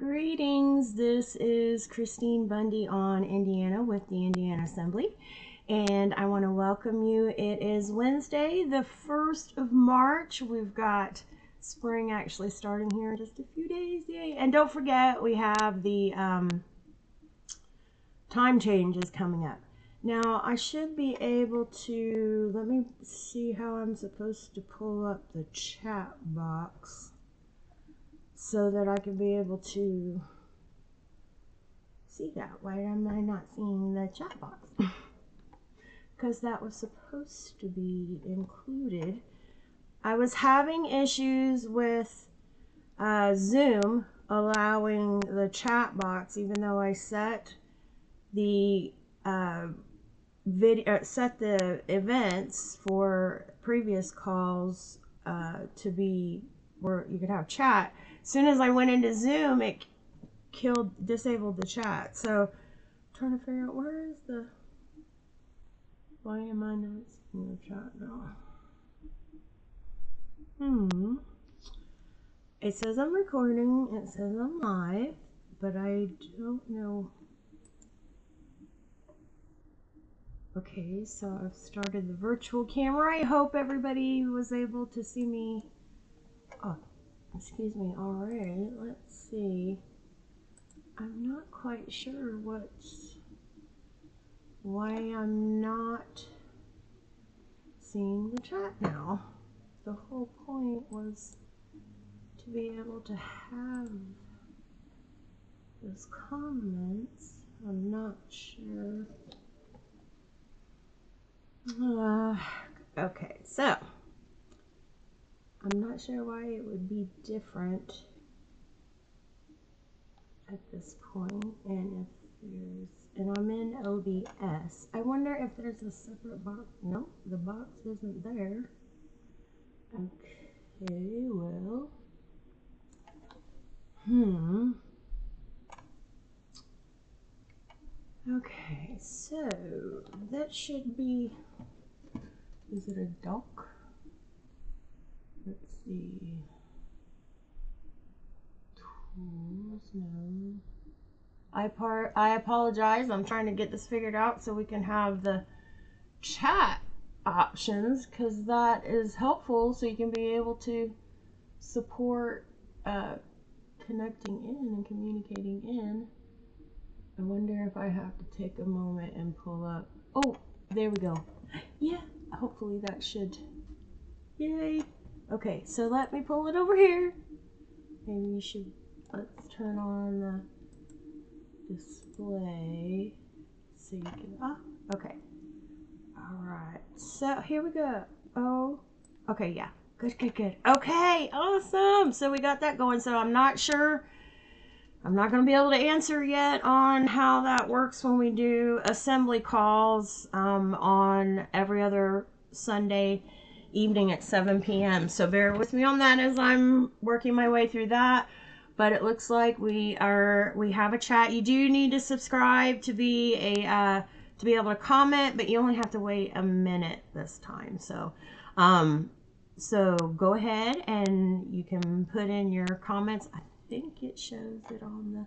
Greetings, this is Christine Bundy on Indiana with the Indiana Assembly, and I want to welcome you. It is Wednesday, the 1st of March. We've got spring actually starting here in just a few days, yay! And don't forget, we have the time changes coming up. Now, I should be able to, let me see how I'm supposed to pull up the chat box so that I can be able to see that. Why am I not seeing the chat box? Because that was supposed to be included. I was having issues with Zoom allowing the chat box, even though I set the set the events for previous calls to be where you could have chat. As soon as I went into Zoom, it disabled the chat. So I'm trying to figure out why am I not seeing the chat now? It says I'm recording, it says I'm live, but I don't know. Okay, so I've started the virtual camera. I hope everybody was able to see me. Oh, excuse me. All right, let's see. I'm not quite sure why I'm not seeing the chat now. The whole point was to be able to have those comments. I'm not sure. Okay, so I'm not sure why it would be different at this point, and I'm in OBS. I wonder if there's a separate box. No, the box isn't there. Okay, well, okay, so that should be, is it a dock? Let's see. Tools, no. I apologize. I'm trying to get this figured out so we can have the chat options, because that is helpful so you can be able to support connecting in and communicating in. I wonder if I have to take a moment and pull up. Oh, there we go. Yeah, hopefully that should. Yay. Okay, so let me pull it over here. Maybe you should, let's turn on the display so you can, okay. All right, so here we go. Oh, okay, yeah, good. Okay, awesome. So we got that going. So I'm not sure. I'm not going to be able to answer yet on how that works when we do assembly calls on every other Sunday evening at 7 p.m. So bear with me on that as I'm working my way through that. But it looks like we have a chat. You do need to subscribe to be able to comment, but you only have to wait a minute this time. So so go ahead and you can put in your comments. I think it shows it on the,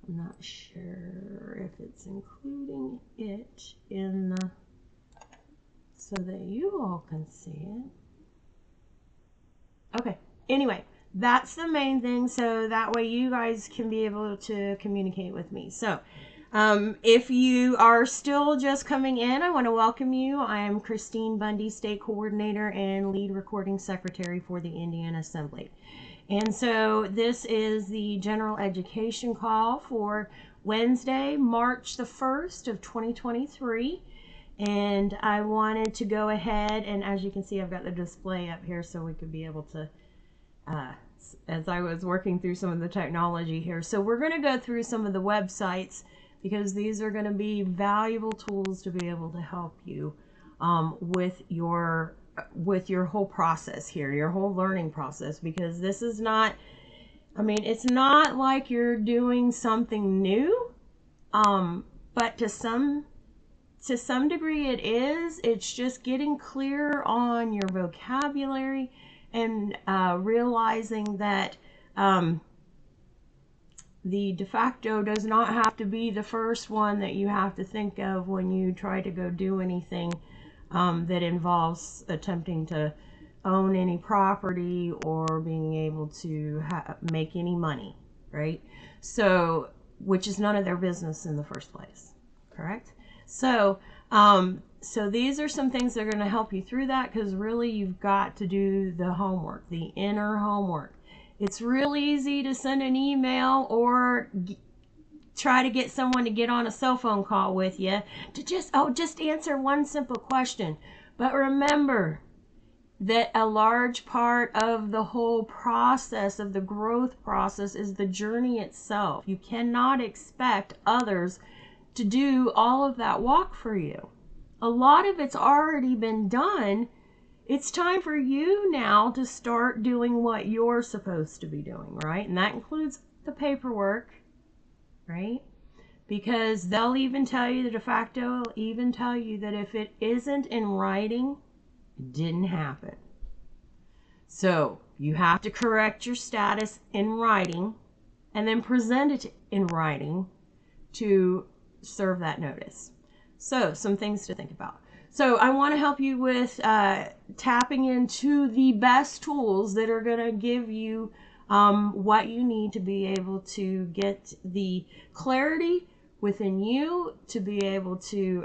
I'm not sure if it's including it in the, so that you all can see it. Okay, anyway, that's the main thing, so that way you guys can be able to communicate with me. So if you are still just coming in, I want to welcome you. I am Christine Bundy, State Coordinator and Lead Recording Secretary for the Indiana Assembly. And so this is the general education call for Wednesday, March the 1st of 2023. And I wanted to go ahead, and as you can see, I've got the display up here so we could be able to, as I was working through some of the technology here. So we're going to go through some of the websites because these are going to be valuable tools to be able to help you with your whole process here, your whole learning process, because this is not, I mean, it's not like you're doing something new, but to some degree it is. It's just getting clear on your vocabulary and realizing that the de facto does not have to be the first one that you have to think of when you try to go do anything that involves attempting to own any property or being able to make any money, right? So, which is none of their business in the first place, correct? So, so these are some things that are going to help you through that, because really you've got to do the homework, the inner homework. It's real easy to send an email or try to get someone to get on a cell phone call with you to just answer one simple question. But remember that a large part of the whole process, of the growth process, is the journey itself. You cannot expect others to do all of that walk for you. A lot of it's already been done. It's time for you now to start doing what you're supposed to be doing, right? And that includes the paperwork, right? Because they'll even tell you, the de facto will even tell you that if it isn't in writing, it didn't happen. So you have to correct your status in writing and then present it in writing to serve that notice. So some things to think about. So I want to help you with tapping into the best tools that are going to give you what you need to be able to get the clarity within you to be able to,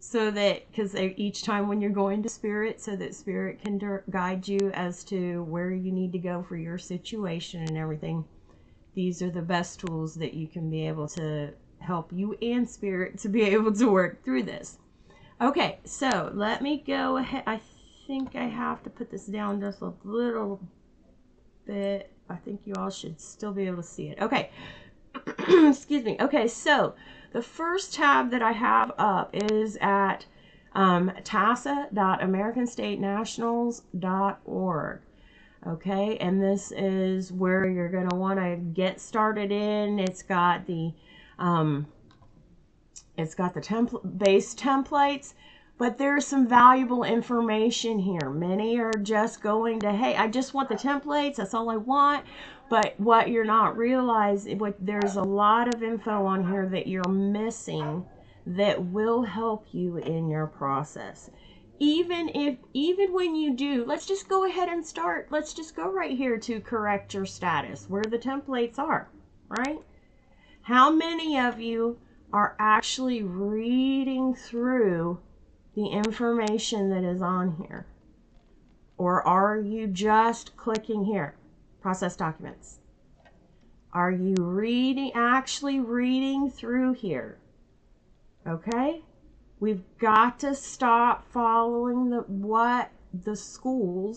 so that, because each time when you're going to Spirit, so that Spirit can guide you as to where you need to go for your situation and everything. These are the best tools that you can be able to help you and Spirit to be able to work through this. Okay, so let me go ahead. I think I have to put this down just a little bit. I think you all should still be able to see it. Okay, excuse me. Okay, so the first tab that I have up is at tasa.americanstatenationals.org. Okay, and this is where you're going to want to get started in. It's got the base templates, but there's some valuable information here. Many are just going to, hey, I just want the templates, that's all I want. But what you're not realizing, there's a lot of info on here that you're missing that will help you in your process. Even when you do, let's just go ahead and start. Let's just go right here to correct your status, where the templates are, right? How many of you are actually reading through the information that is on here? Or are you just clicking here, process documents? Are you actually reading through here? Okay? We've got to stop following what this Core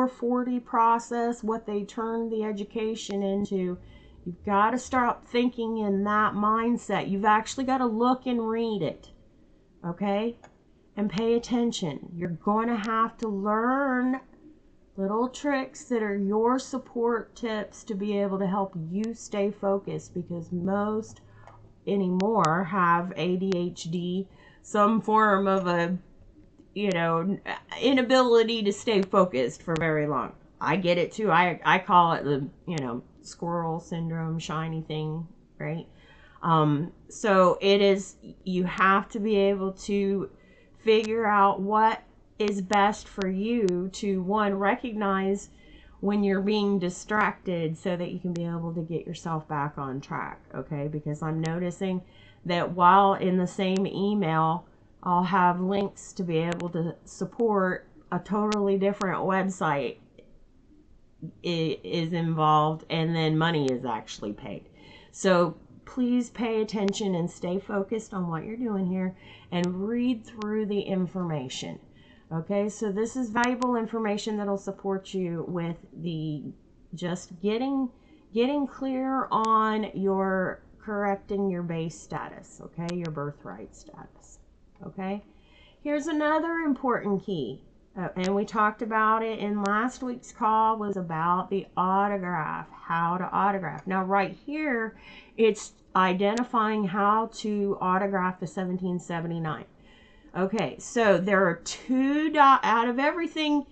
40 process, what they turn the education into. You've got to stop thinking in that mindset. You've actually got to look and read it, okay? And pay attention. You're going to have to learn little tricks that are your support tips to be able to help you stay focused, because most anymore have ADHD, some form of a, inability to stay focused for very long. I get it too. I call it the, squirrel syndrome, shiny thing, right? So it is, you have to be able to figure out what is best for you to, one, recognize when you're being distracted so that you can be able to get yourself back on track, okay? Because I'm noticing that while in the same email, I'll have links to be able to support a totally different website is involved, and then money is actually paid. So please pay attention and stay focused on what you're doing here and read through the information. Okay, so this is valuable information that'll support you with the just getting clear on your correcting your base status, okay, your birthright status. Okay, here's another important key. And we talked about it in last week's call, was about the autograph, how to autograph. Now right here, it's identifying how to autograph the 1779. Okay, so there are out of everything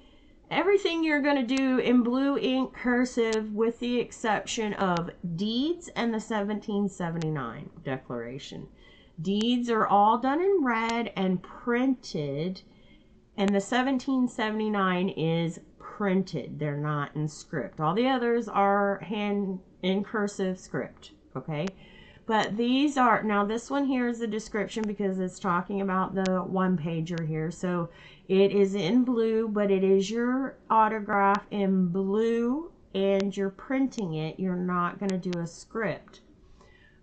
everything you're going to do in blue ink cursive with the exception of deeds and the 1779 declaration. Deeds are all done in red and printed, and the 1779 is printed. They're not in script. All the others are hand in cursive script, okay? But these are, now this one here is the description because it's talking about the one pager here. So it is in blue, but it is your autograph in blue and you're printing it. You're not going to do a script.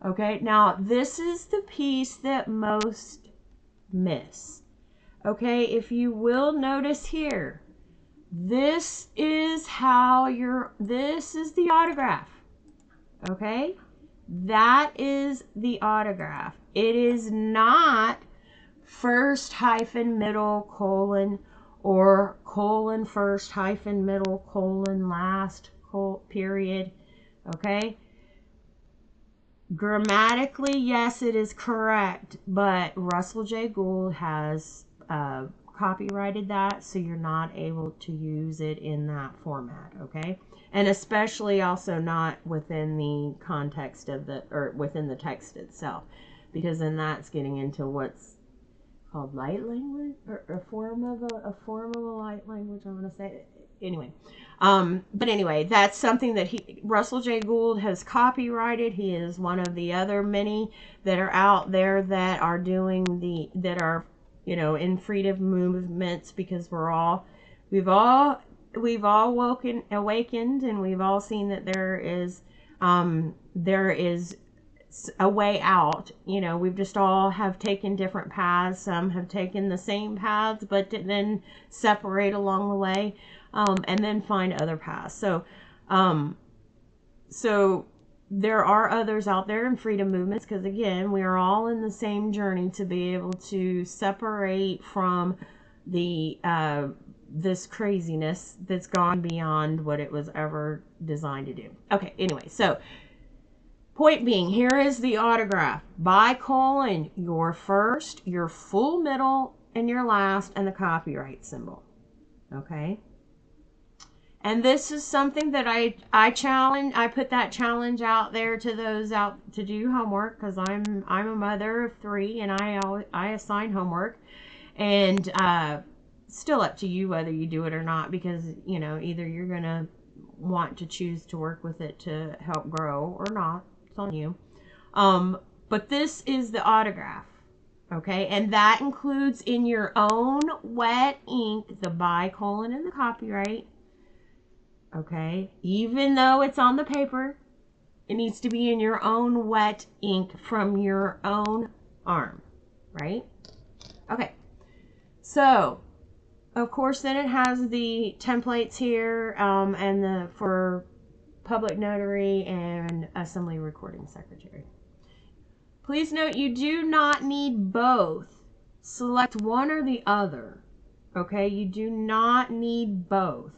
Okay, now this is the piece that most miss. Okay, if you will notice here, this is this is the autograph. Okay, that is the autograph. It is not first hyphen middle colon or colon first hyphen middle colon last period. Okay, grammatically, yes, it is correct, but Russell J. Gould has copyrighted that, so you're not able to use it in that format, okay? And especially also not within the context of or within the text itself, because then that's getting into what's called light language, or a form of a light language, I want to say. Anyway, but anyway, that's something that Russell J. Gould has copyrighted. He is one of the other many that are out there that are doing that are, you know, in freedom movements, because we've all awakened, and we've all seen that there is a way out. You know, we've just all have taken different paths. Some have taken the same paths, but then separate along the way. And then find other paths. So there are others out there in freedom movements, because again, we are all in the same journey to be able to separate from the this craziness that's gone beyond what it was ever designed to do. Okay, anyway, so point being, here is the autograph. Bicolon, your first, your full middle, and your last, and the copyright symbol. Okay? And this is something that I challenge. I put that challenge out there to those out to do homework, because I'm a mother of 3 and I assign homework, and still up to you whether you do it or not, because you know, either you're gonna want to choose to work with it to help grow or not. It's on you. But this is the autograph. Okay, and that includes in your own wet ink the bicolon and the copyright. Okay, even though it's on the paper, it needs to be in your own wet ink from your own arm, right? Okay, so of course then it has the templates here, and for public notary and assembly recording secretary. Please note, you do not need both. Select one or the other. Okay, you do not need both.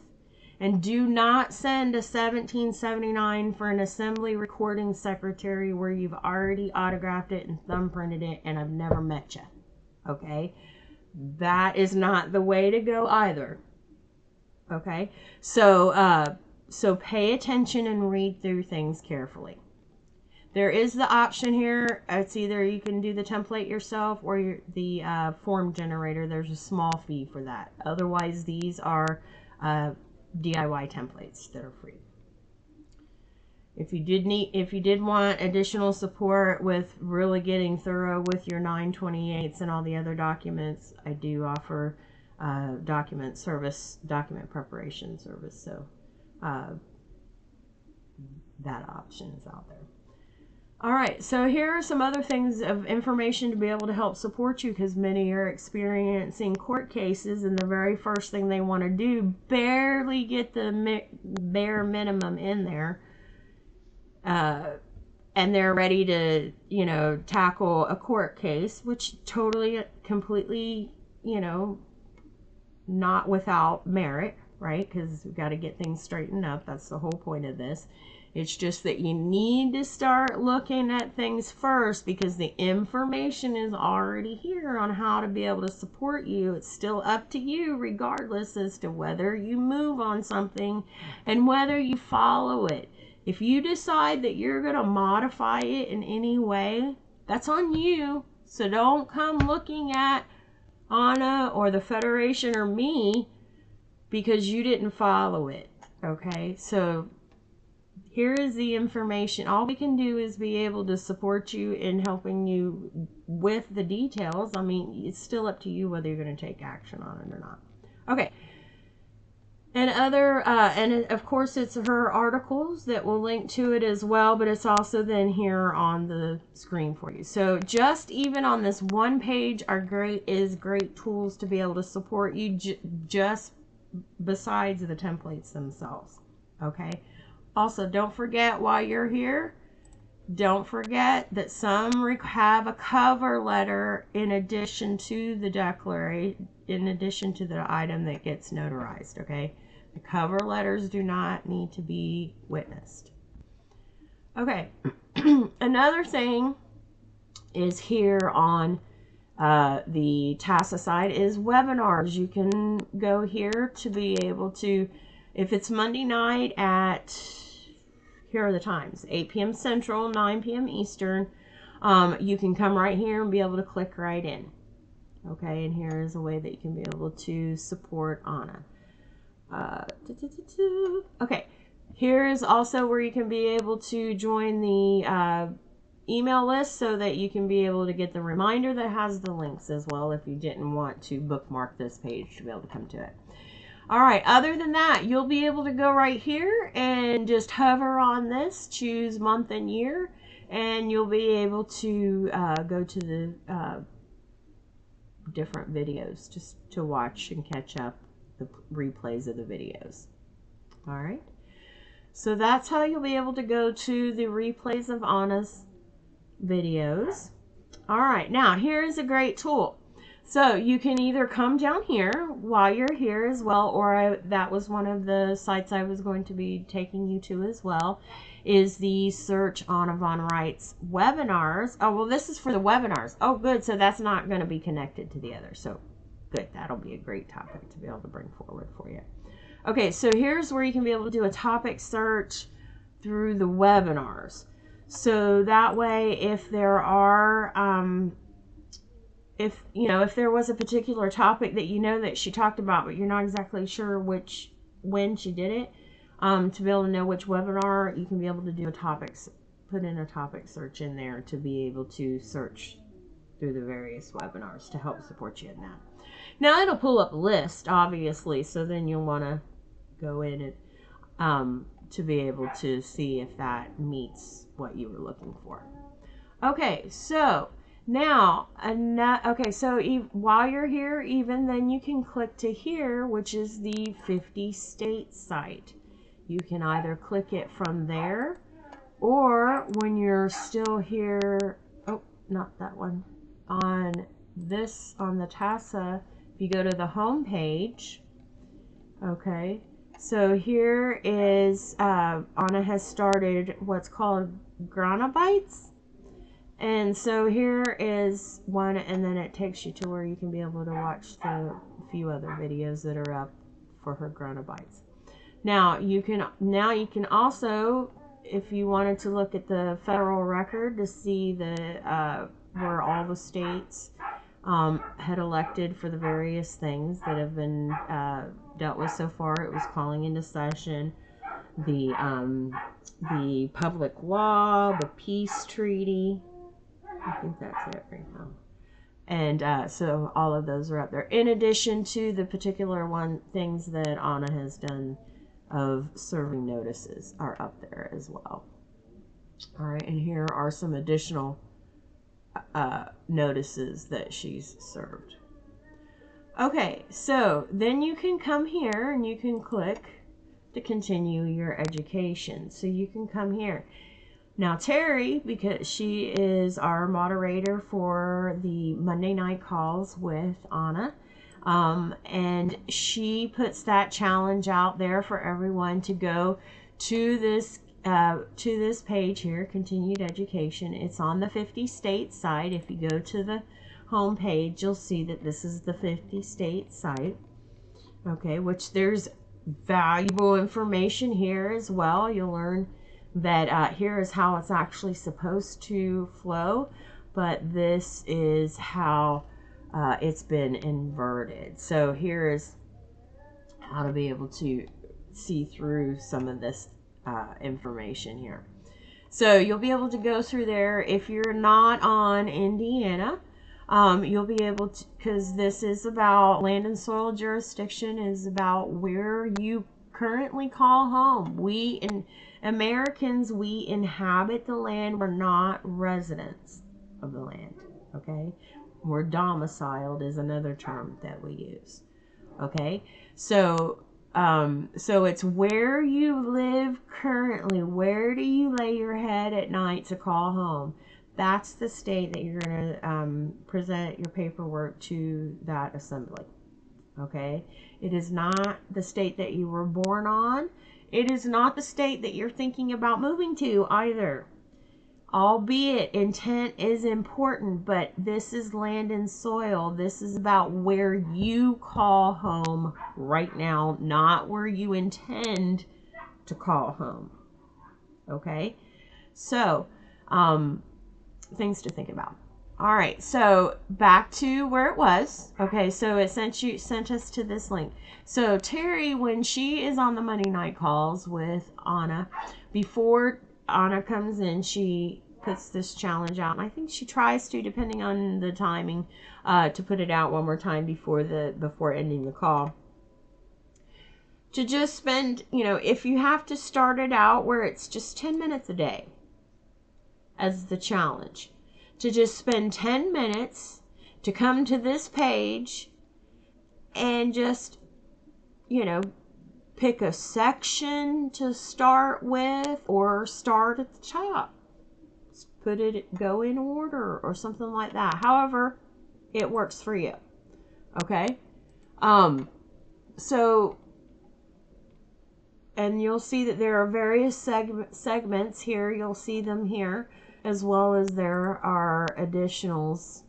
And do not send a 1779 for an assembly recording secretary where you've already autographed it and thumbprinted it and I've never met you. Okay? That is not the way to go either. Okay? So pay attention and read through things carefully. There is the option here. It's either you can do the template yourself or the form generator. There's a small fee for that. Otherwise, these are DIY templates that are free. If you did want additional support with really getting thorough with your 928s and all the other documents, I do offer document preparation service. So that option is out there. All right, so here are some other things of information to be able to help support you, because many are experiencing court cases, and the very first thing they want to do, barely get the bare minimum in there, and they're ready to, you know, tackle a court case, which totally, completely, you know, not without merit, right? Because we've got to get things straightened up. That's the whole point of this. It's just that you need to start looking at things first, because the information is already here on how to be able to support you. It's still up to you regardless as to whether you move on something and whether you follow it. If you decide that you're going to modify it in any way, that's on you. So don't come looking at Anna or the Federation or me because you didn't follow it. Okay, so here is the information. All we can do is be able to support you in helping you with the details. I mean, it's still up to you whether you're going to take action on it or not. Okay. And of course, it's her articles that will link to it as well, but it's also then here on the screen for you. So just even on this one page are great tools to be able to support you just besides the templates themselves. Okay. Also, don't forget while you're here, don't forget that some have a cover letter in addition to the declaration, in addition to the item that gets notarized, okay? The cover letters do not need to be witnessed. Okay, another thing is here on the TASA side is webinars. You can go here to be able to, if it's Monday night at, here are the times, 8 p.m. Central, 9 p.m. Eastern, you can come right here and be able to click right in. Okay, and here is a way that you can be able to support Anna. Okay, here is also where you can be able to join the email list so that you can be able to get the reminder that has the links as well if you didn't want to bookmark this page to be able to come to it. All right, other than that, you'll be able to go right here and just hover on this, choose month and year, and you'll be able to go to the different videos just to watch and catch up the replays of the videos. All right, so that's how you'll be able to go to the replays of Anna's videos. All right, now here's a great tool. So you can either come down here while you're here as well, or that was one of the sites I was going to be taking you to as well, is the search Anna Von Wright's webinars. Oh, well, this is for the webinars. Oh, good. So that's not going to be connected to the other. So good. That'll be a great topic to be able to bring forward for you. Okay, so here's where you can be able to do a topic search through the webinars. So that way, if there are, if there was a particular topic that you know that she talked about, but you're not exactly sure when she did it, to be able to know which webinar, you can be able to do put in a topic search in there to be able to search through the various webinars to help support you in that. Now it'll pull up a list, obviously, so then you'll want to go in and to be able to see if that meets what you were looking for. Okay, so now, while you're here, even then you can click to here, which is the 50 state site. You can either click it from there, or when you're still here, oh, not that one, on the TASA, if you go to the home page, okay, so here is, Anna has started what's called Granabytes. And so here is one, and then it takes you to where you can be able to watch the few other videos that are up for her Granabytes. Now you can also, if you wanted to look at the federal record to see the where all the states had elected for the various things that have been dealt with so far. It was calling into session the public law, the peace treaty. I think that's it right now. And so all of those are up there. In addition to the particular things that Anna has done of serving notices are up there as well. All right, and here are some additional notices that she's served. Okay, so then you can come here and you can click to continue your education. So you can come here. Now Terry, because she is our moderator for the Monday night calls with Anna, And she puts that challenge out there for everyone to go to this page here, continued education. It's on the 50 state site. If you go to the home page, you'll see that this is the 50 state site. Okay, which there's valuable information here as well. You'll learn that here is how it's actually supposed to flow, but this is how it's been inverted. So here is how to be able to see through some of this information here. So you'll be able to go through there. If you're not on Indiana, you'll be able to, because this is about land and soil jurisdiction, is about where you currently call home. Americans, we inhabit the land. We're not residents of the land. Okay, we're domiciled is another term that we use. Okay, so it's where you live currently. Where do you lay your head at night to call home? That's the state that you're going to present your paperwork to that assembly. Okay? It is not the state that you were born on. It is not the state that you're thinking about moving to either. Albeit intent is important, but this is land and soil. This is about where you call home right now, not where you intend to call home. Okay? So, things to think about. All right, so back to where it was. Okay, so it sent us to this link. So Terry, when she is on the Monday night calls with Anna, before Anna comes in, she puts this challenge out, and I think she tries to, depending on the timing, to put it out one more time before ending the call. To just spend, if you have to start it out where it's just 10 minutes a day as the challenge, to just spend 10 minutes to come to this page and just, pick a section to start with, or start at the top. Go in order or something like that. However it works for you. Okay? So, and you'll see that there are various segments here. You'll see them here, as well as there are additionals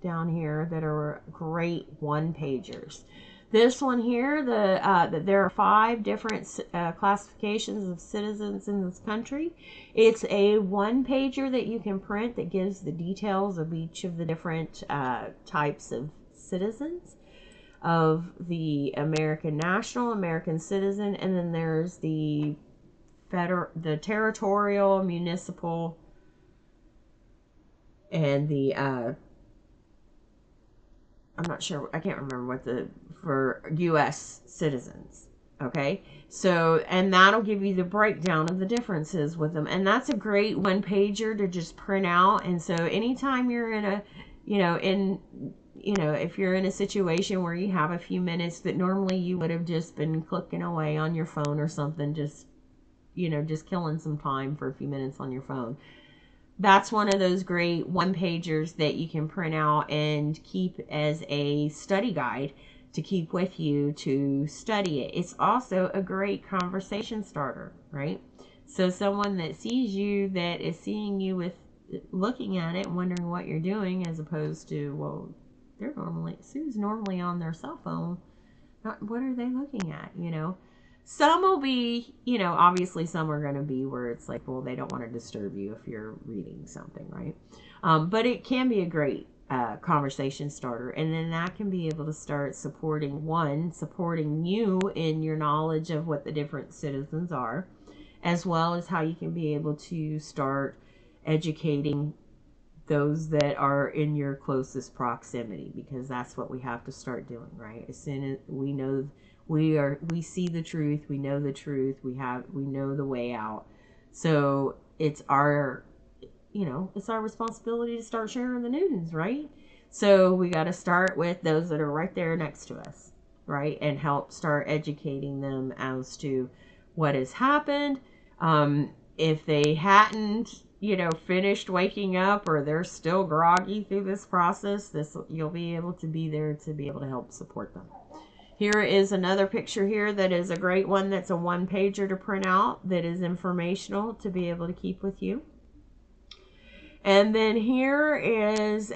down here that are great one-pagers. This one here, that there are 5 different classifications of citizens in this country. It's a one-pager that you can print that gives the details of each of the different types of citizens, of the American national, American citizen, and then there's the territorial, municipal, and the I'm not sure, I can't remember for U.S. citizens. Okay, so, and that'll give you the breakdown of the differences with them, and that's a great one pager to just print out. And so anytime you're in a, if you're in a situation where you have a few minutes that normally you would have just been clicking away on your phone or something, just killing some time for a few minutes on your phone, that's one of those great one-pagers that you can print out and keep as a study guide to keep with you to study it. It's also a great conversation starter, right? So someone that sees you, that is seeing you with looking at it and wondering what you're doing, as opposed to, well, Sue's normally on their cell phone. What are they looking at, Some will be, obviously some are going to be where it's like, well, they don't want to disturb you if you're reading something, right? But it can be a great conversation starter. And then that can be able to start supporting you in your knowledge of what the different citizens are, as well as how you can be able to start educating those that are in your closest proximity, because that's what we have to start doing, right? As soon as we know we see the truth, we know the truth, we know the way out. So it's our responsibility to start sharing the news, right? So we got to start with those that are right there next to us, right? And help start educating them as to what has happened. If they hadn't you know, finished waking up or they're still groggy through this process, you'll be able to be there to be able to help support them. Here is another picture here that is a great one. That's a one-pager to print out that is informational to be able to keep with you. And then here is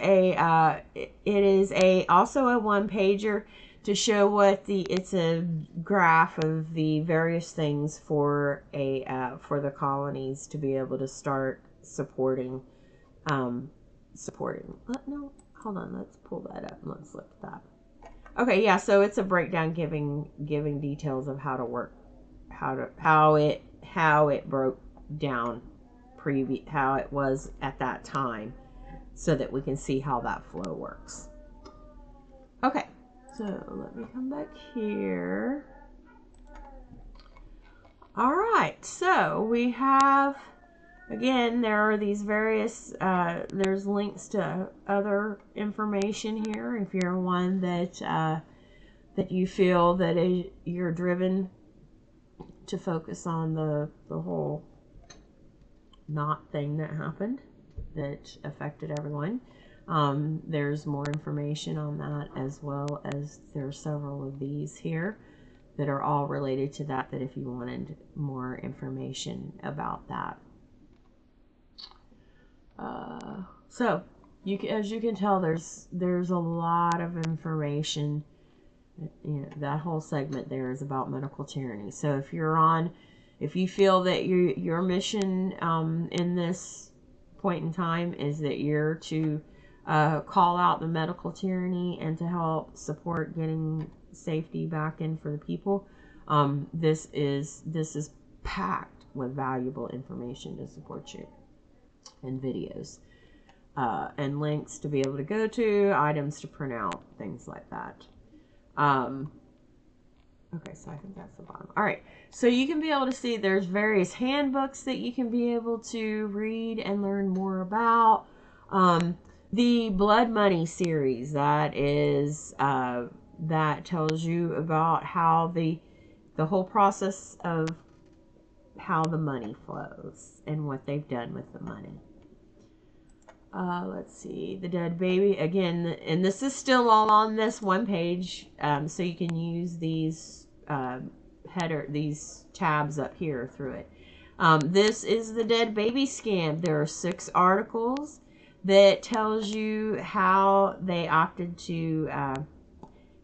also a one-pager to show what it's a graph of the various things for the colonies to be able to start supporting. No, hold on, let's pull that up and let's look at that. Okay, yeah, so it's a breakdown giving details of how to work, how it broke down, how it was at that time, so that we can see how that flow works. Okay, so let me come back here. All right, so we have, again, there are these various, there's links to other information here. If you're one that you feel that you're driven to focus on the whole knot thing that happened that affected everyone, there's more information on that, as well as there are several of these here that are all related to that, if you wanted more information about that. So as you can tell, there's a lot of information. You know, that whole segment there is about medical tyranny. So if you feel that your mission in this point in time is that you're to call out the medical tyranny and to help support getting safety back in for the people, this is packed with valuable information to support you, and videos and links to be able to go to, items to print out, things like that. Okay, so I think that's the bottom. All right, so you can be able to see there's various handbooks that you can be able to read and learn more about. The Blood Money series, that is that tells you about how the whole process of how the money flows and what they've done with the money. Let's see, the dead baby again, and this is still all on this one page, so you can use these these tabs up here through it. This is the dead baby scam. There are 6 articles that tells you how they opted to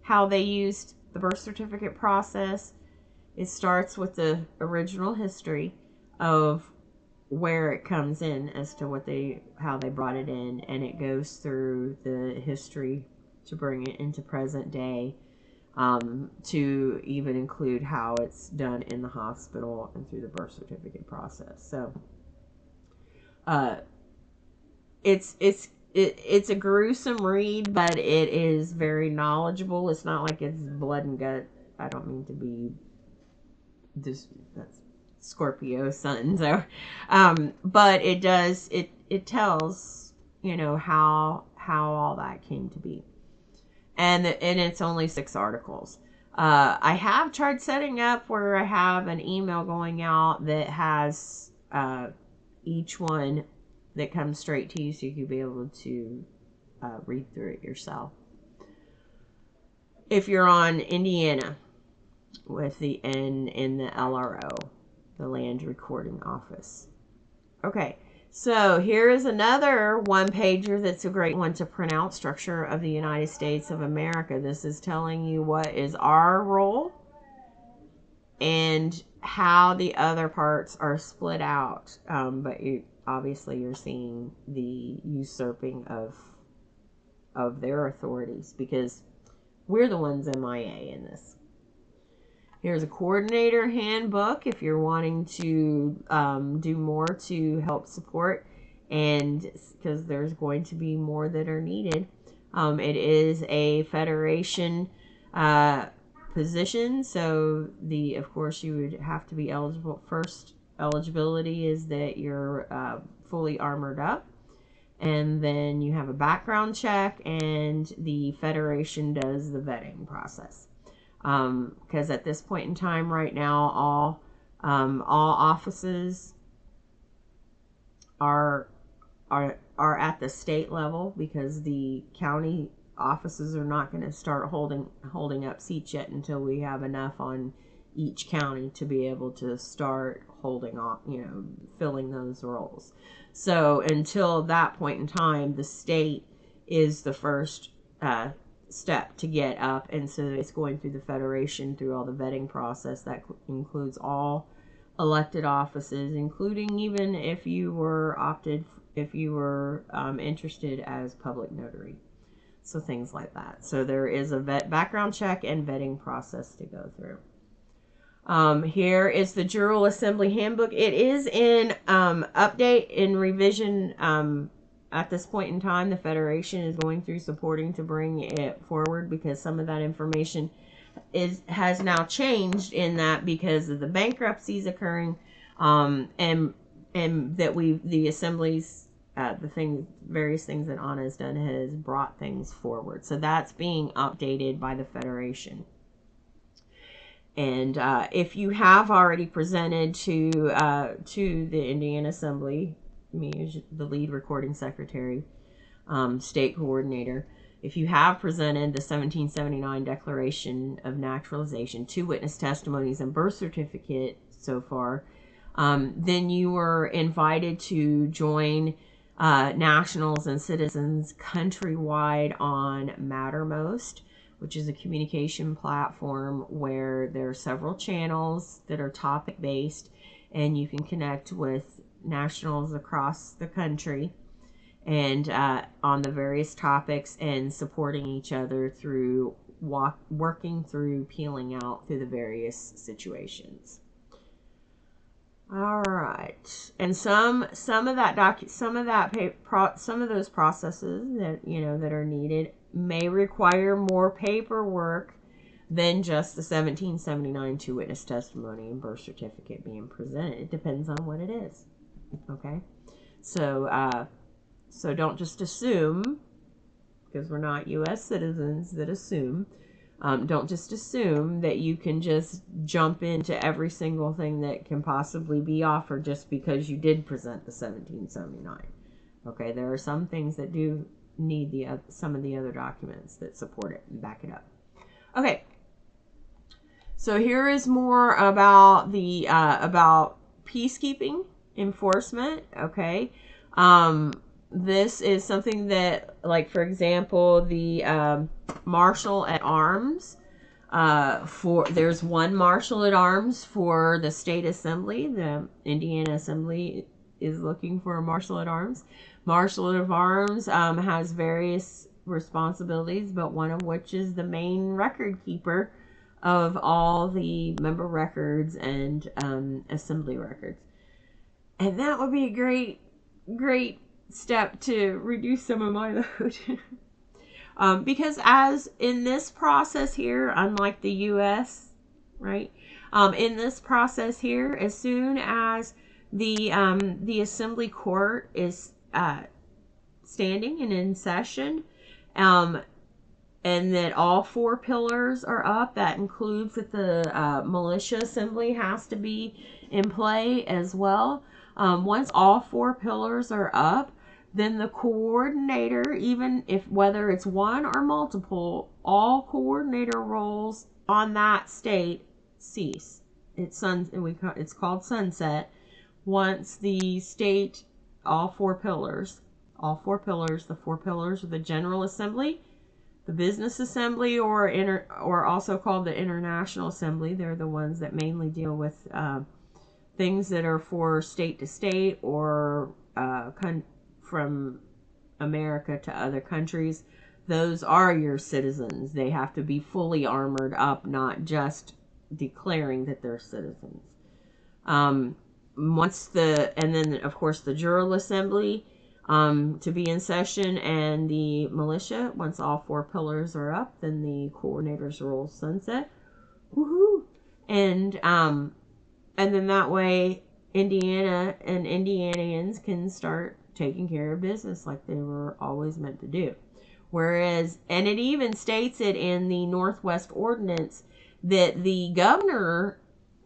how they used the birth certificate process. It starts with the original history of where it comes in as to how they brought it in, and it goes through the history to bring it into present day, to even include how it's done in the hospital and through the birth certificate process. So it's a gruesome read, but it is very knowledgeable. It's not like it's blood and gut. I don't mean to be that's Scorpio sun, so but it tells, you know, how all that came to be, and it's only 6 articles. I have tried setting up where I have an email going out that has each one that comes straight to you, so you can be able to read through it yourself. If you're on Indiana, with the N in the LRO, the Land Recording Office. Okay, so here is another one-pager that's a great one to print out, Structure of the United States of America. This is telling you what is our role and how the other parts are split out. But obviously you're seeing the usurping of their authorities, because we're the ones MIA in this. Here's a coordinator handbook if you're wanting to do more to help support, and because there's going to be more that are needed. It is a federation position, so of course you would have to be eligible. First eligibility is that you're fully armored up, and then you have a background check, and the federation does the vetting process. Because at this point in time right now, all offices are are at the state level, because the county offices are not going to start holding up seats yet until we have enough on each county to be able to start holding off, filling those roles. So until that point in time, the state is the first step to get up, and so it's going through the federation through all the vetting process that includes all elected offices, including even if you were interested as public notary. So things like that. So there is a background check and vetting process to go through. Here is the General Assembly Handbook. It is in update and revision at this point in time. The Federation is going through supporting to bring it forward, because some of that information has now changed in that because of the bankruptcies occurring, and that the assemblies, various things that Anna has done has brought things forward. So that's being updated by the Federation. And if you have already presented to the Indiana Assembly, me as the lead recording secretary, state coordinator, if you have presented the 1779 Declaration of Naturalization, 2 witness testimonies, and birth certificate so far, then you were invited to join nationals and citizens countrywide on Mattermost, which is a communication platform where there are several channels that are topic based, and you can connect with nationals across the country and on the various topics, and supporting each other through working through peeling out through the various situations. All right, and some of those processes that that are needed may require more paperwork than just the 1779 2 witness testimony and birth certificate being presented. It depends on what it is. Okay, so don't just assume, because we're not U.S. citizens that assume. Don't just assume that you can just jump into every single thing that can possibly be offered just because you did present the 1779. Okay, there are some things that do need some of the other documents that support it and back it up. Okay, so here is more about the about peacekeeping enforcement. Okay, this is something that, like, for example, the Marshal at Arms, there's one Marshal at Arms for the state assembly. The Indiana Assembly is looking for a Marshal at Arms. Marshal at Arms has various responsibilities, but one of which is the main record keeper of all the member records and assembly records. And that would be a great step to reduce some of my load. Because as in this process here, unlike the U.S., right? In this process here, as soon as the assembly court is standing and in session, and that all 4 pillars are up, that includes that the militia assembly has to be in play as well. Once all 4 pillars are up, then the coordinator, even if whether it's one or multiple, all coordinator roles on that state cease. It's called sunset. Once the state, all 4 pillars, the 4 pillars of the General Assembly, the Business Assembly, or also called the International Assembly. They're the ones that mainly deal with things that are for state to state or from America to other countries. Those are your citizens. They have to be fully armored up, not just declaring that they're citizens. And then of course the General Assembly to be in session, and the militia. Once all 4 pillars are up, then the coordinator's role sunset. Woohoo! And then that way Indiana and Indianians can start taking care of business like they were always meant to do. Whereas, and it even states it in the Northwest Ordinance, that the governor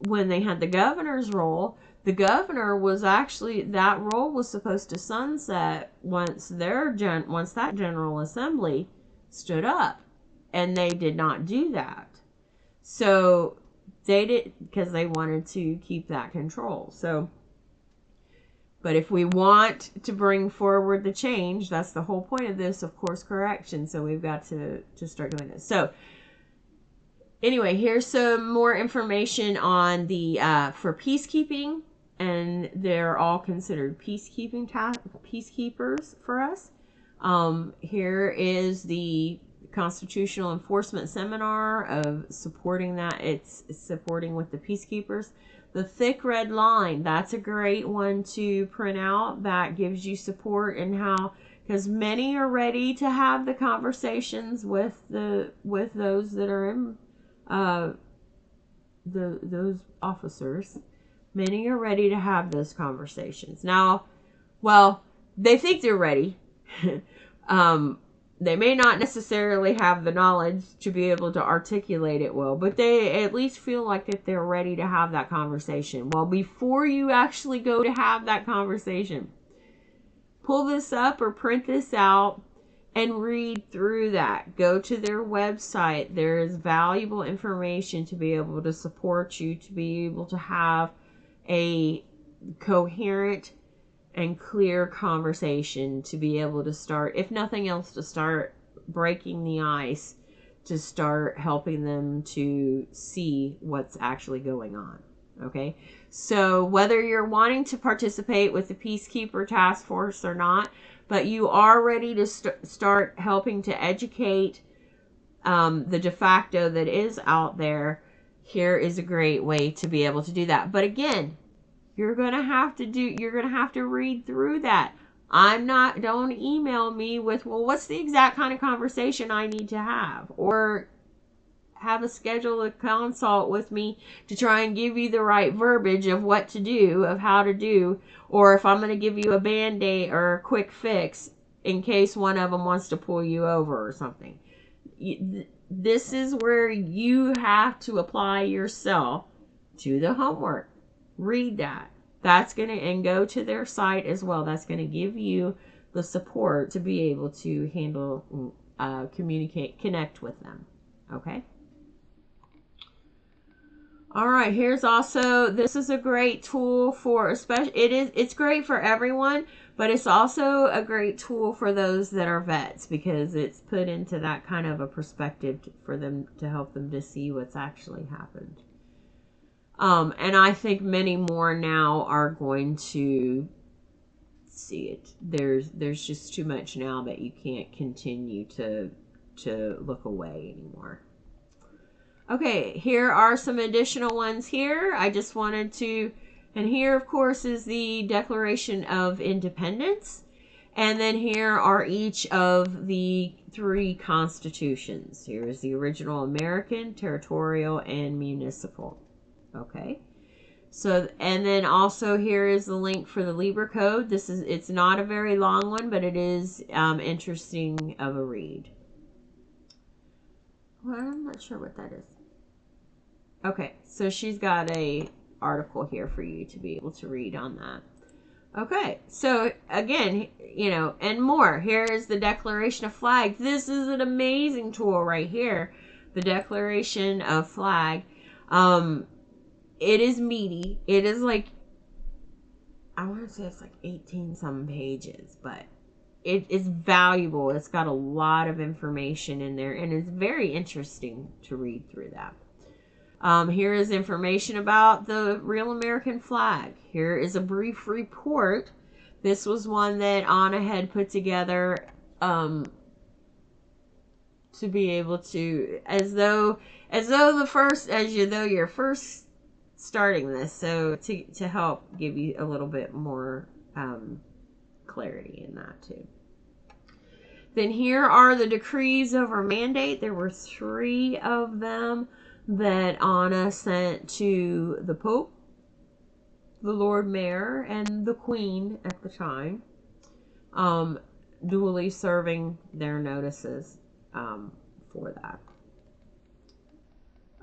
when they had the governor's role, the governor was actually, that role was supposed to sunset once that General Assembly stood up, and they did not do that. So they did, because they wanted to keep that control. So, but if we want to bring forward the change, that's the whole point of this, of course correction. So we've got to start doing this. So anyway, here's some more information on the for peacekeeping, and they're all considered peacekeepers for us. Here is the Constitutional Enforcement Seminar of supporting that. It's supporting with the peacekeepers. The thick red line, that's a great one to print out. That gives you support in how, because many are ready to have the conversations with those that are in those officers. Many are ready to have those conversations. Now, well, they think they're ready. They may not necessarily have the knowledge to be able to articulate it well, but they at least feel like that they're ready to have that conversation. Well, before you actually go to have that conversation, pull this up or print this out and read through that. Go to their website. There is valuable information to be able to support you, to be able to have a coherent and clear conversation, to be able to start, if nothing else, to start breaking the ice, to start helping them to see what's actually going on. Okay, so whether you're wanting to participate with the Peacekeeper Task Force or not, but you are ready to start helping to educate the de facto that is out there, here is a great way to be able to do that. But again, you're going to have to read through that. Don't email me with, well, what's the exact kind of conversation I need to have? Or have a schedule a consult with me to try and give you the right verbiage of what to do, of how to do, or if I'm going to give you a band-aid or a quick fix in case one of them wants to pull you over or something. This is where you have to apply yourself to the homework. Read that. That's going to, and go to their site as well. That's going to give you the support to be able to handle, connect with them. Okay. All right. Here's also, this is a great tool for, it's great for everyone, but it's also a great tool for those that are vets, because it's put into that kind of a perspective for them, to help them to see what's actually happened. And I think many more now are going to see it. There's just too much now that you can't continue to look away anymore. Okay, here are some additional ones here. I just wanted to, and here of course is the Declaration of Independence. And then here are each of the 3 constitutions. Here is the original American, territorial, and municipal. Okay, so, and then also here is the link for the Libra Code. It's not a very long one, but it is interesting of a read. Well, I'm not sure what that is. Okay, so she's got a article here for you to be able to read on that. Okay, so again, and more. Here is the Declaration of Flag. This is an amazing tool right here. The Declaration of Flag. It is meaty. It is like, I want to say it's like 18 some pages, but it is valuable. It's got a lot of information in there, and it's very interesting to read through that. Here is information about the real American flag. Here is a brief report. This was one that Anna had put together to be able to, as though you're first starting this, so to help give you a little bit more clarity in that too. Then here are the decrees over mandate. There were 3 of them that Anna sent to the Pope, the Lord Mayor, and the Queen at the time, duly serving their notices for that.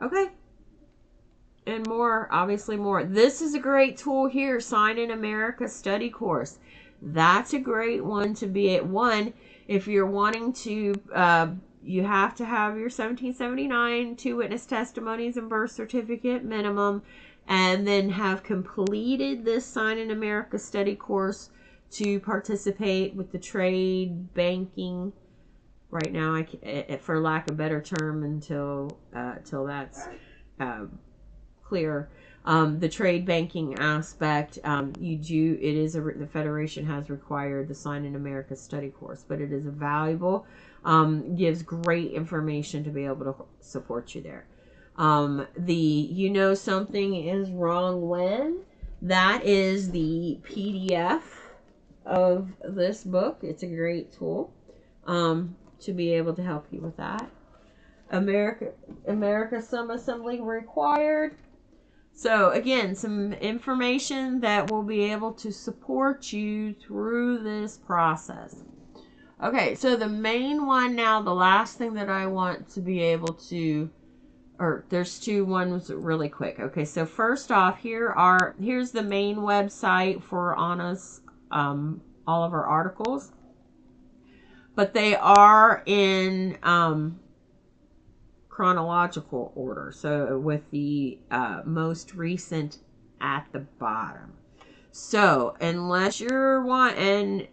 Okay. and more, obviously more. This is a great tool here, Sign in America Study Course. That's a great one to be at. One, if you're wanting to, you have to have your 1779, 2 witness testimonies and birth certificate minimum, and then have completed this Sign in America Study Course to participate with the trade banking. Right now, for lack of a better term, until that's clear, the trade banking aspect, the Federation has required the Sign in America Study Course, but it is a valuable, gives great information to be able to support you there. You know something is wrong when, that is the PDF of this book. It's a great tool to be able to help you with that. America Some Assembly required. So again, some information that will be able to support you through this process. Okay, so the main one now, the last thing that I want to be able to, or there's two ones really quick. Okay, so first off, here's the main website for ANA's, all of our articles, but they are in chronological order, so with the most recent at the bottom. So unless you're wanting,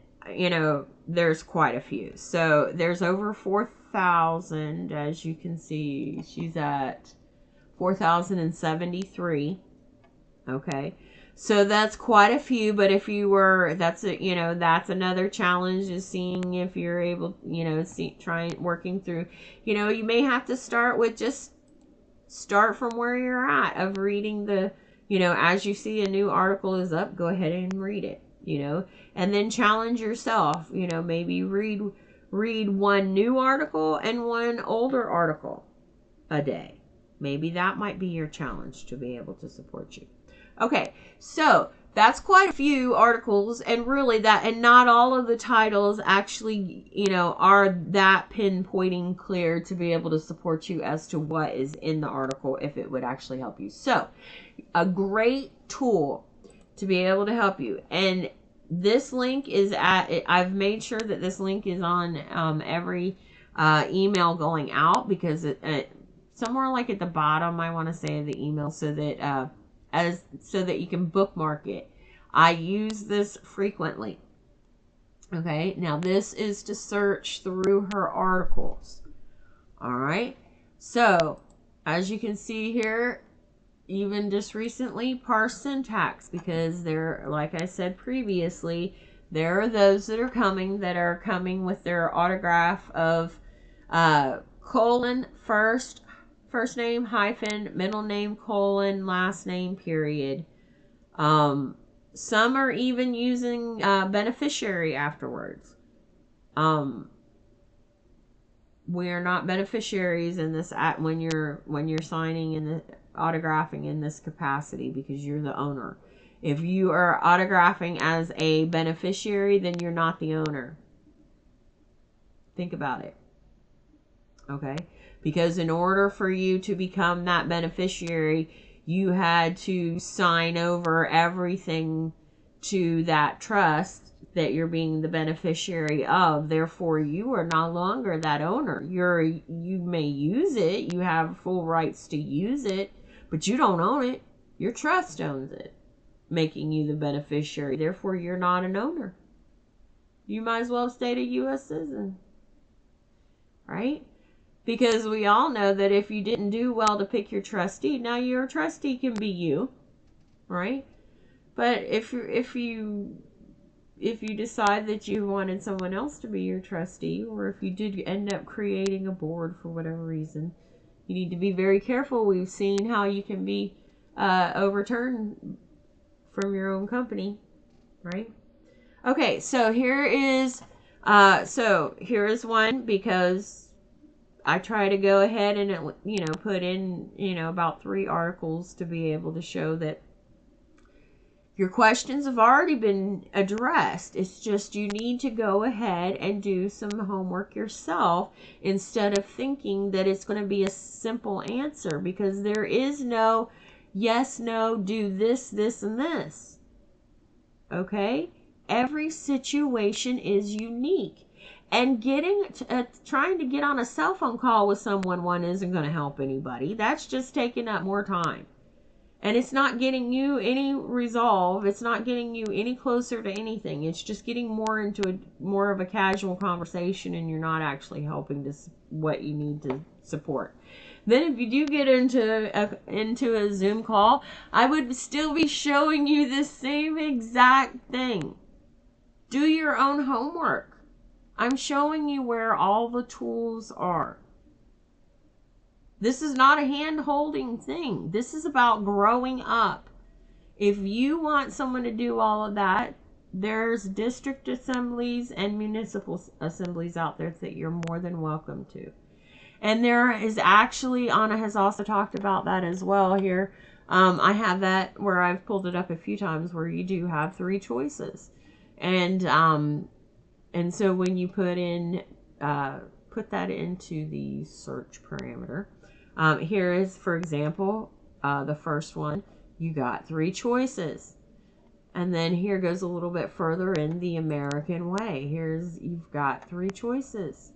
there's quite a few. So there's over 4,000, as you can see. She's at 4,073. Okay, so that's quite a few. But if you were, that's another challenge, is seeing if you're able, working through. You may have to start from where you're at, of reading the, as you see a new article is up, go ahead and read it, and then challenge yourself, maybe read one new article and one older article a day. Maybe that might be your challenge to be able to support you. Okay, so that's quite a few articles, and really and not all of the titles actually, are that pinpointing clear to be able to support you as to what is in the article, if it would actually help you. So, a great tool to be able to help you. And this link is I've made sure that this link is on every email going out, because somewhere like at the bottom, I want to say, of the email, so that you can bookmark it. I use this frequently. Okay, now this is to search through her articles. All right, so as you can see here, even just recently, parse syntax, because there, like I said previously, there are those that are coming with their autograph of colon first name hyphen, middle name colon, last name period. Some are even using beneficiary afterwards. We are not beneficiaries in this when you're signing and autographing in this capacity, because you're the owner. If you are autographing as a beneficiary, then you're not the owner. Think about it. Okay? Because in order for you to become that beneficiary, you had to sign over everything to that trust that you're being the beneficiary of. Therefore, you are no longer that owner. You may use it. You have full rights to use it, but you don't own it. Your trust owns it, making you the beneficiary. Therefore, you're not an owner. You might as well stay a U.S. citizen. Right? Because we all know that if you didn't do well to pick your trustee, now your trustee can be you, right? But if you decide that you wanted someone else to be your trustee, or if you did end up creating a board for whatever reason, you need to be very careful. We've seen how you can be overturned from your own company, right? Okay, so here is one, because I try to go ahead and, put in, about 3 articles to be able to show that your questions have already been addressed. It's just you need to go ahead and do some homework yourself, instead of thinking that it's going to be a simple answer, because there is no yes, no, do this, this, and this. Okay? Every situation is unique. And trying to get on a cell phone call with someone isn't going to help anybody. That's just taking up more time. And it's not getting you any resolve. It's not getting you any closer to anything. It's just getting more of a casual conversation, and you're not actually helping to what you need to support. Then if you do get into a Zoom call, I would still be showing you the same exact thing. Do your own homework. I'm showing you where all the tools are. This is not a hand-holding thing. This is about growing up. If you want someone to do all of that, there's district assemblies and municipal assemblies out there that you're more than welcome to. And there is actually, Anna has also talked about that as well here. I have that where I've pulled it up a few times where you do have 3 choices. And so when you put that into the search parameter, here is, for example, the first one. You got 3 choices. And then here goes a little bit further in the American way. You've got 3 choices.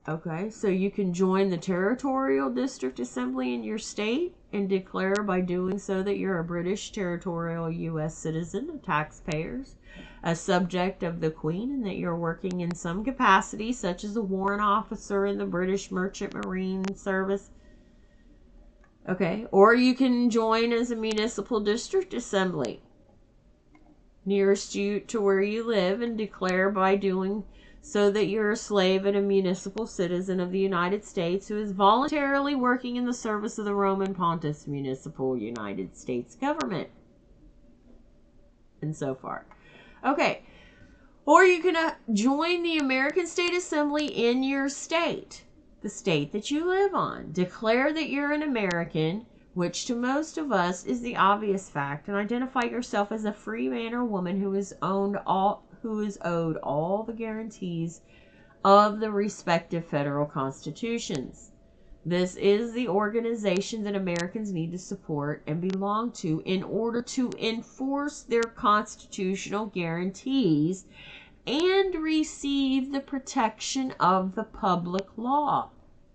Okay, so you can join the territorial district assembly in your state and declare by doing so that you're a British territorial U.S. citizen of taxpayers, a subject of the Queen, and that you're working in some capacity, such as a warrant officer in the British Merchant Marine Service. Okay, or you can join as a municipal district assembly nearest you to where you live and declare by doing so that you're a slave and a municipal citizen of the United States who is voluntarily working in the service of the Roman Pontiff's municipal United States government. And so far. Okay. Or you can join the American State Assembly in your state, the state that you live on. Declare that you're an American, which to most of us is the obvious fact, and identify yourself as a free man or woman who is owed all the guarantees of the respective federal constitutions. This is the organization that Americans need to support and belong to in order to enforce their constitutional guarantees and receive the protection of the public law.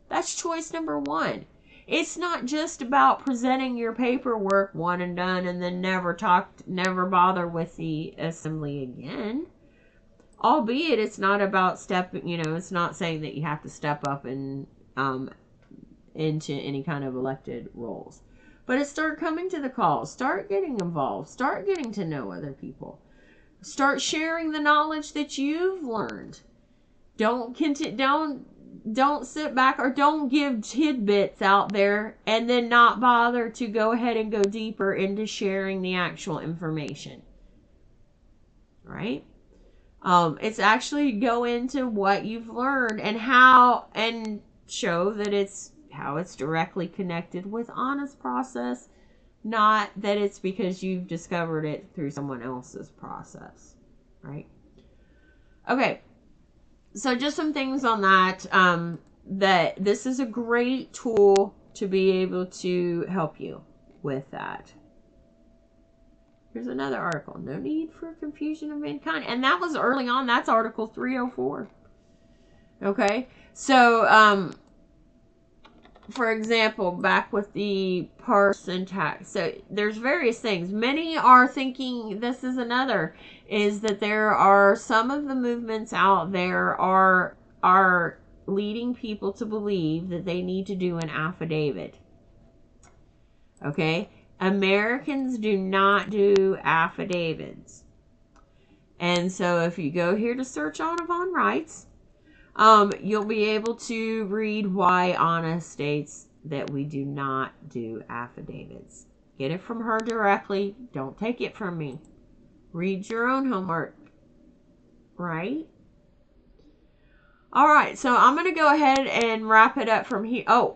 That's choice number 1. It's not just about presenting your paperwork one and done and then never bother with the assembly again. Albeit it's not about it's not saying that you have to step up and into any kind of elected roles. But it's start coming to the calls, start getting involved, start getting to know other people. Start sharing the knowledge that you've learned. Don't sit back or don't give tidbits out there and then not bother to go ahead and go deeper into sharing the actual information. Right? It's actually go into what you've learned and show that how it's directly connected with honest process, not that it's because you've discovered it through someone else's process, right? Okay, so just some things on that, that this is a great tool to be able to help you with that. Here's another article. No need for confusion of mankind. And that was early on. That's Article 304. Okay. So, for example, back with the parson tax. So there's various things. Many are thinking, this is another, is that there are some of the movements out there are leading people to believe that they need to do an affidavit. Okay. Americans do not do affidavits. And so if you go here to search Audubon rights, you'll be able to read why Anna states that we do not do affidavits. Get it from her directly. Don't take it from me. Read your own homework. Right? All right. So I'm going to go ahead and wrap it up from here. Oh,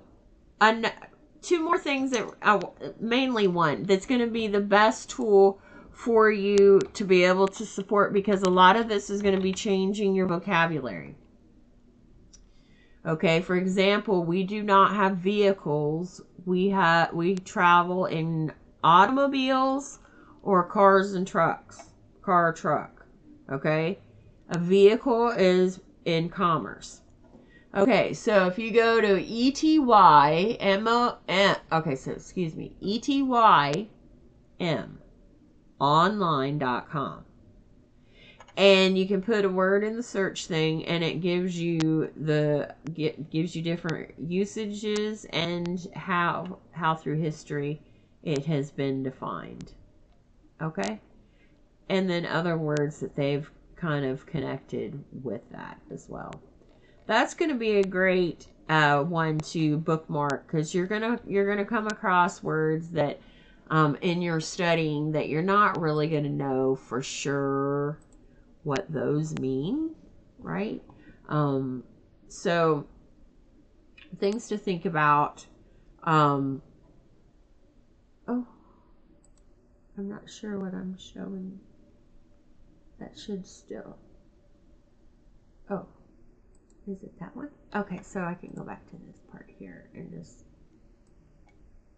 2 more things that mainly one that's going to be the best tool for you to be able to support, because a lot of this is going to be changing your vocabulary. Okay, for example, we do not have vehicles. We travel in automobiles or cars and trucks. Car or truck. Okay? A vehicle is in commerce. Okay, so if you go to ETYM online.com, and you can put a word in the search thing, and it gives you different usages and how through history it has been defined. Okay, and then other words that they've kind of connected with that as well. That's going to be a great one to bookmark, because you're gonna come across words that in your studying that you're not really going to know for sure what those mean, right? So things to think about. Oh, I'm not sure what I'm showing. That should still. Oh, is it that one? Okay, so I can go back to this part here and just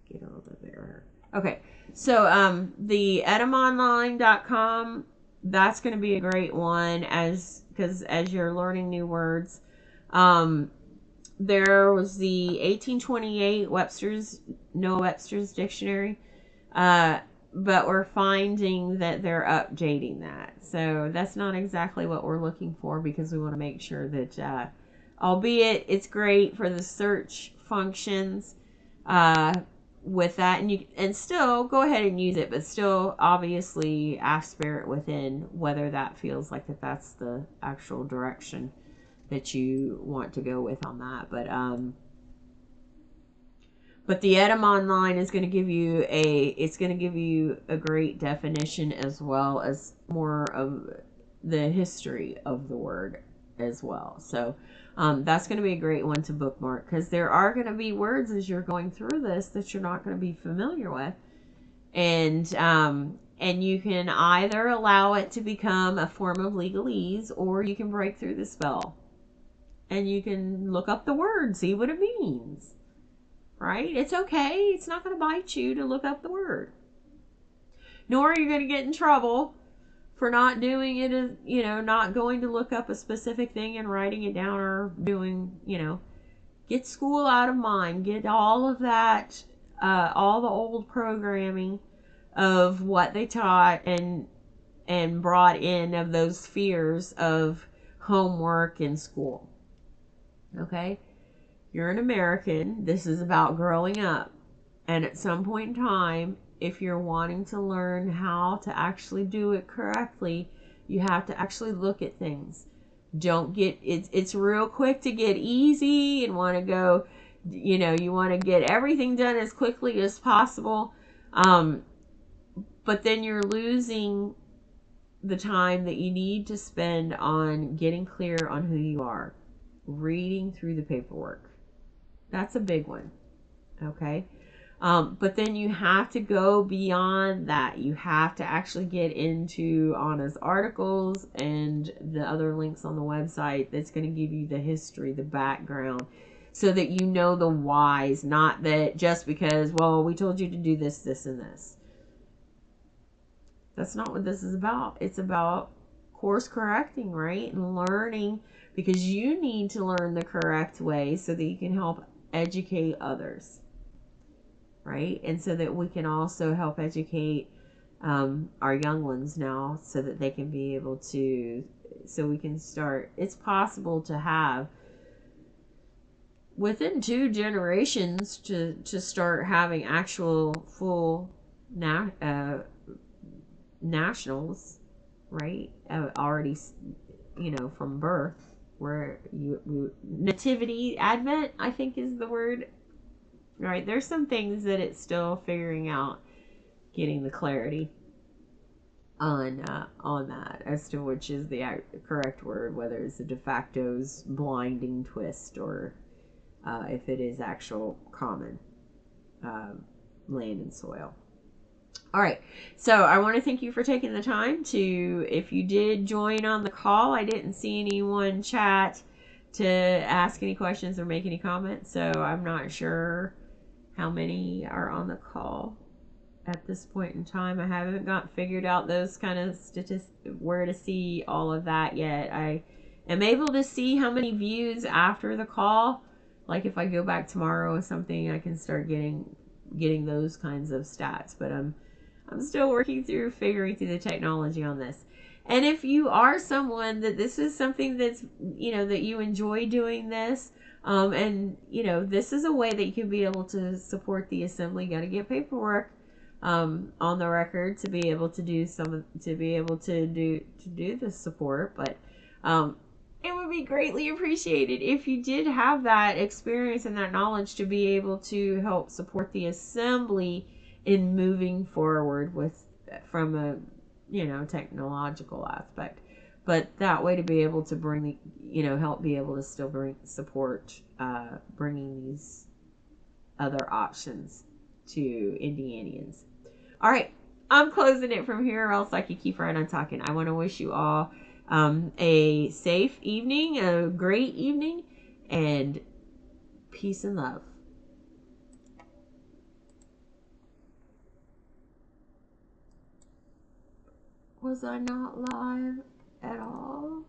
get a little bit bigger. Okay, so the etymonline.com, that's going to be a great one because as you're learning new words. There was the 1828 Webster's Dictionary, but we're finding that they're updating that. So that's not exactly what we're looking for, because we want to make sure that, albeit it's great for the search functions, with that, and still go ahead and use it, but still obviously ask Spirit within whether that feels like that's the actual direction that you want to go with on that. But the Edom Online is going to give you a great definition, as well as more of the history of the word as well. So that's going to be a great one to bookmark, because there are going to be words as you're going through this that you're not going to be familiar with, and you can either allow it to become a form of legalese, or you can break through the spell and you can look up the word, see what it means, right? It's okay. It's not going to bite you to look up the word. Nor are you going to get in trouble for not doing it, not going to look up a specific thing and writing it down, or doing, get school out of mind. Get all of that, all the old programming of what they taught and brought in, of those fears of homework and school. Okay? You're an American. This is about growing up. And at some point in time, if you're wanting to learn how to actually do it correctly, you have to actually look at things. Don't get, it's real quick to get easy and want to go, you want to get everything done as quickly as possible. But then you're losing the time that you need to spend on getting clear on who you are. Reading through the paperwork. That's a big one. Okay. But then you have to go beyond that. You have to actually get into Anna's articles and the other links on the website that's going to give you the history, the background, so that you know the whys, not that just because, well, we told you to do this, this, and this. That's not what this is about. It's about course correcting, right? And learning, because you need to learn the correct way so that you can help educate others, right? And so that we can also help educate our young ones now, so that they can be able to, so we can start. It's possible to have within 2 generations to start having actual full nationals, right? Already, from birth, where you nativity, advent, I think is the word, right? There's some things that it's still figuring out, getting the clarity on that as to which is the correct word, whether it's a de facto's blinding twist, or if it is actual common land and soil. All right, so I want to thank you for taking the time to, if you did join on the call, I didn't see anyone chat to ask any questions or make any comments. So I'm not sure how many are on the call at this point in time. I haven't got figured out those kind of statistics, where to see all of that yet. I am able to see how many views after the call. Like if I go back tomorrow or something, I can start getting those kinds of stats. But I'm still working through figuring through the technology on this. And if you are someone that this is something that's, that you enjoy doing this, and this is a way that you can be able to support the assembly. You got to get paperwork on the record to be able to do the support. But it would be greatly appreciated if you did have that experience and that knowledge to be able to help support the assembly in moving forward from a technological aspect. But that way to be able to bring help be able to still support bringing these other options to Indianians. All right, I'm closing it from here, or else I could keep right on talking. I want to wish you all a safe evening, a great evening, and peace and love. Was I not live at all?